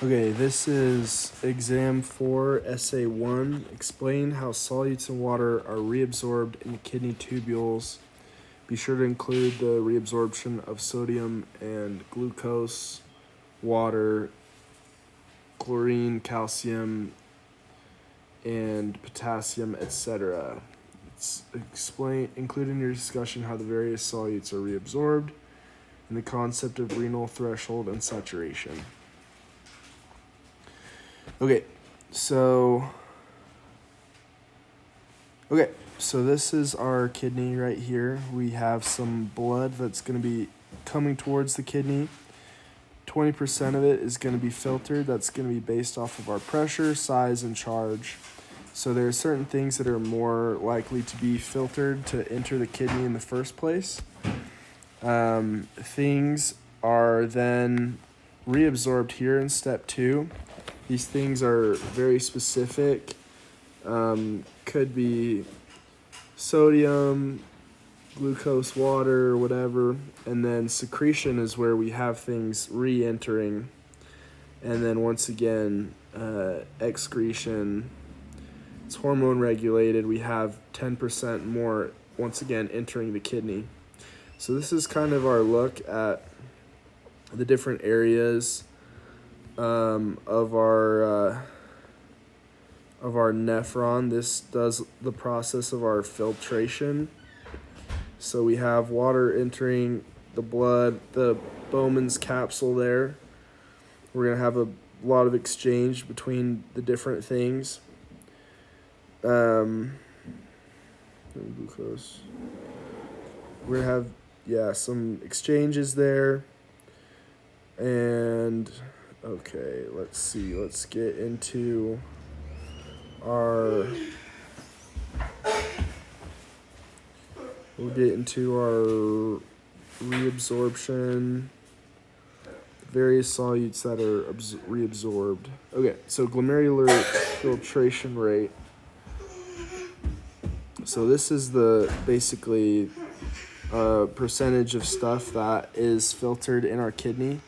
Okay, this is exam 4, essay 1. Explain how solutes in water are reabsorbed in kidney tubules. Be sure to include the reabsorption of sodium and glucose, water, chlorine, calcium, and potassium, etc. Include in your discussion how the various solutes are reabsorbed and the concept of renal threshold and saturation. Okay, so this is our kidney right here. We have some blood that's going to be coming towards the kidney. 20% of it is going to be filtered. That's going to be based off of our pressure, size, and charge. So there are certain things that are more likely to be filtered to enter the kidney in the first place. Things are then reabsorbed here in step 2. These things are very specific. Could be sodium, glucose, water, whatever. And then secretion is where we have things re-entering. And then once again, excretion. It's hormone regulated. We have 10% more, once again, entering the kidney. So this is kind of our look at the different areas of our nephron. This does the process of our filtration. So we have water entering the blood, the Bowman's capsule there. We're going to have a lot of exchange between the different things. Glucose. We're going to have, some exchanges there. And, okay, let's see. Let's get into our reabsorption, various solutes that are reabsorbed. Okay, so glomerular filtration rate. So this is the basically percentage of stuff that is filtered in our kidney.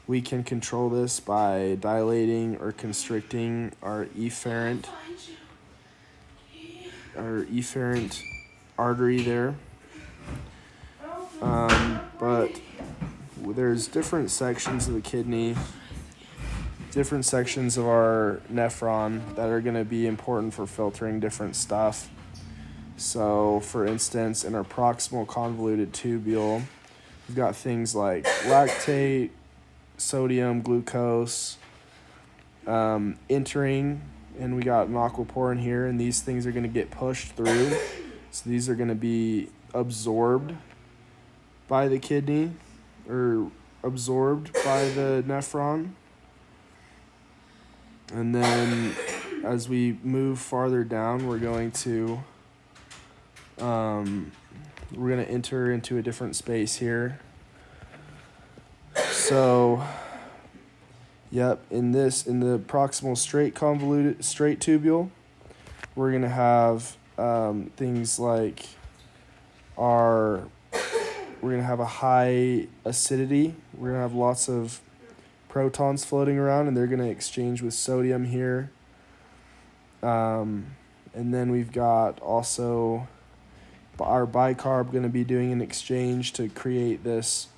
We can control this by dilating or constricting our efferent artery there. But there's different sections of the kidney, different sections of our nephron that are going to be important for filtering different stuff. So, for instance, in our proximal convoluted tubule, we've got things like lactate, sodium, glucose entering, and we got an aquaporin here, and these things are going to get pushed through. So these are going to be absorbed by the kidney or absorbed by the nephron. And then as we move farther down, we're going to enter into a different space here. So, in the proximal straight tubule, we're going to have things like we're going to have a high acidity. We're going to have lots of protons floating around, and they're going to exchange with sodium here. And then we've got also our bicarb going to be doing an exchange to create this,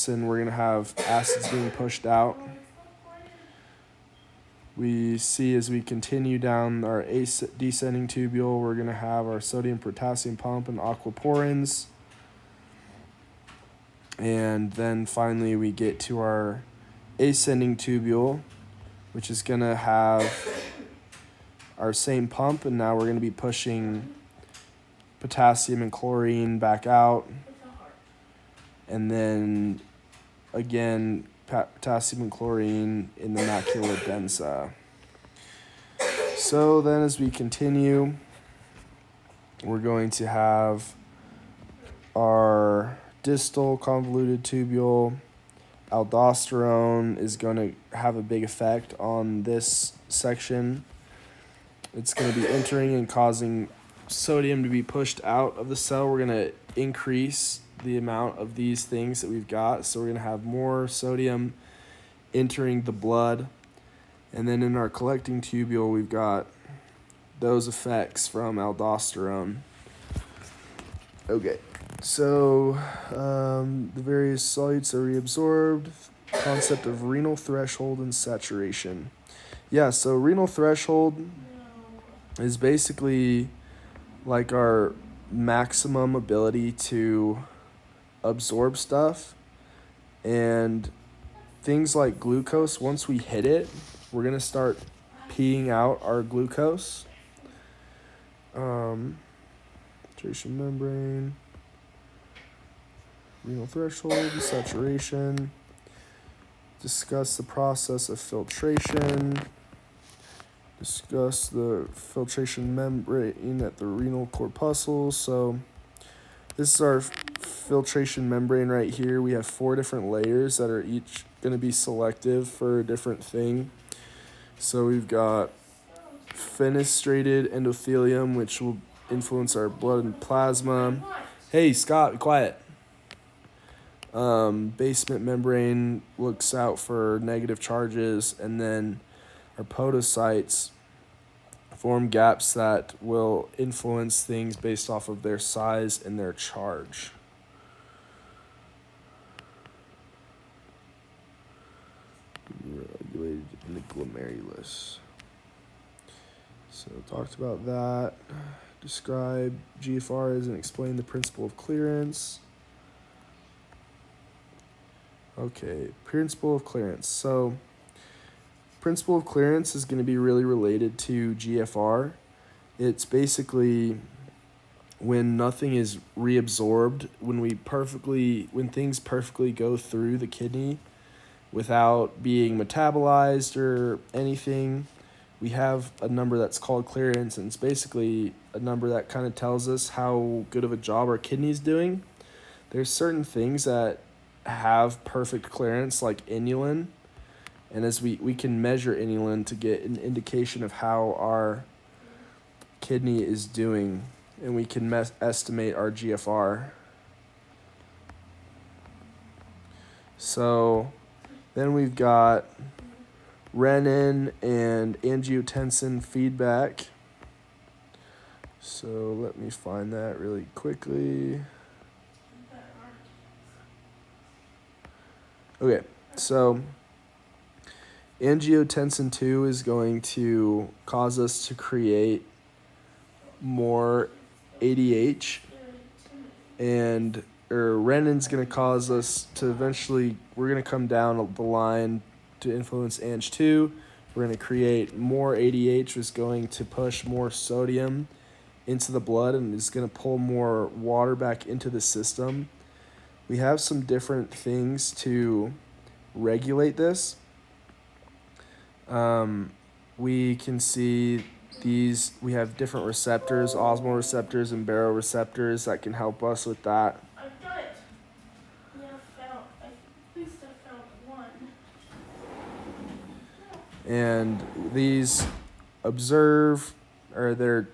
and we're going to have acids being pushed out. We see as we continue down our descending tubule, we're going to have our sodium-potassium pump and aquaporins. And then finally we get to our ascending tubule, which is going to have our same pump, and now we're going to be pushing potassium and chlorine back out. And then again, potassium and chlorine in the macula densa. So then as we continue, we're going to have our distal convoluted tubule. Aldosterone is going to have a big effect on this section. It's going to be entering and causing sodium to be pushed out of the cell. We're going to increase the amount of these things that we've got. So we're going to have more sodium entering the blood. And then in our collecting tubule, we've got those effects from aldosterone. Okay, so the various solutes are reabsorbed, concept of renal threshold and saturation. Yeah, so renal threshold is basically like our maximum ability to absorb stuff. And things like glucose, once we hit it, we're going to start peeing out our glucose. Filtration membrane, renal threshold, saturation. Discuss the process of filtration. Discuss the filtration membrane at the renal corpuscles. So this is our filtration membrane right here. We have 4 different layers that are each going to be selective for a different thing. So we've got fenestrated endothelium, which will influence our blood and plasma. Hey, Scott, be quiet. Basement membrane looks out for negative charges, and then our podocytes form gaps that will influence things based off of their size and their charge. Regulated in the glomerulus. So talked about that. Describe GFRs and explain the principle of clearance. Okay, principle of clearance. So principle of clearance is going to be really related to GFR. It's basically when nothing is reabsorbed, when things perfectly go through the kidney without being metabolized or anything, we have a number that's called clearance, and it's basically a number that kind of tells us how good of a job our kidney's doing. There's certain things that have perfect clearance, like inulin, and as we can measure inulin to get an indication of how our kidney is doing, and we can estimate our GFR. So then we've got renin and angiotensin feedback. So let me find that really quickly. Okay, so angiotensin 2 is going to cause us to create more ADH, and renin's going to cause us to eventually, we're going to come down the line to influence Ang2. We're going to create more ADH, which is going to push more sodium into the blood and is going to pull more water back into the system. We have some different things to regulate this. We can see we have different receptors, osmoreceptors receptors and baroreceptors that can help us with that. I've got it. Yeah, at least I found one. And these observe, or they're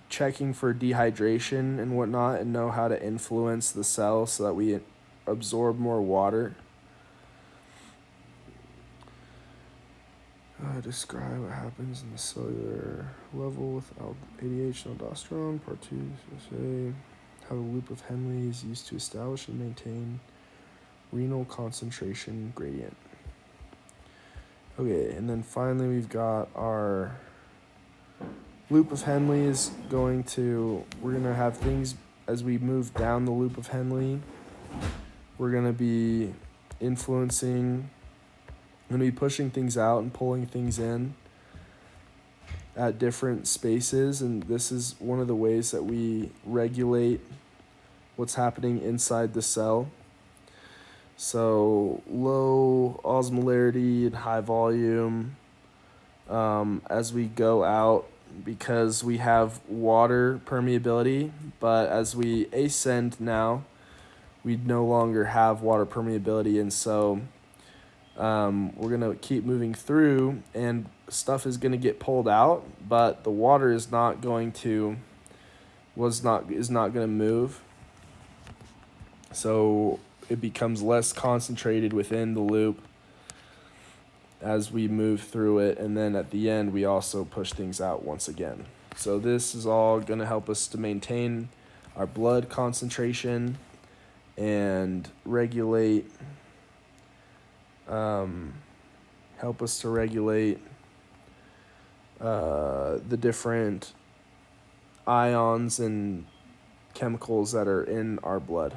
checking for dehydration and whatnot, and know how to influence the cell so that we absorb more water. Describe what happens in the cellular level with ADH and aldosterone. Part 2, say how the loop of Henle is used to establish and maintain renal concentration gradient. Okay, and then finally we've got our loop of Henle is we're going to have things as we move down the loop of Henle. We're going to be pushing things out and pulling things in at different spaces, and this is one of the ways that we regulate what's happening inside the cell. So low osmolarity and high volume as we go out, because we have water permeability, but as we ascend now, we no longer have water permeability, and so we're going to keep moving through, and stuff is going to get pulled out, but the water is not going to is not going to move. So it becomes less concentrated within the loop as we move through it, and then at the end we also push things out once again. So this is all going to help us to maintain our blood concentration and regulate help us to regulate the different ions and chemicals that are in our blood.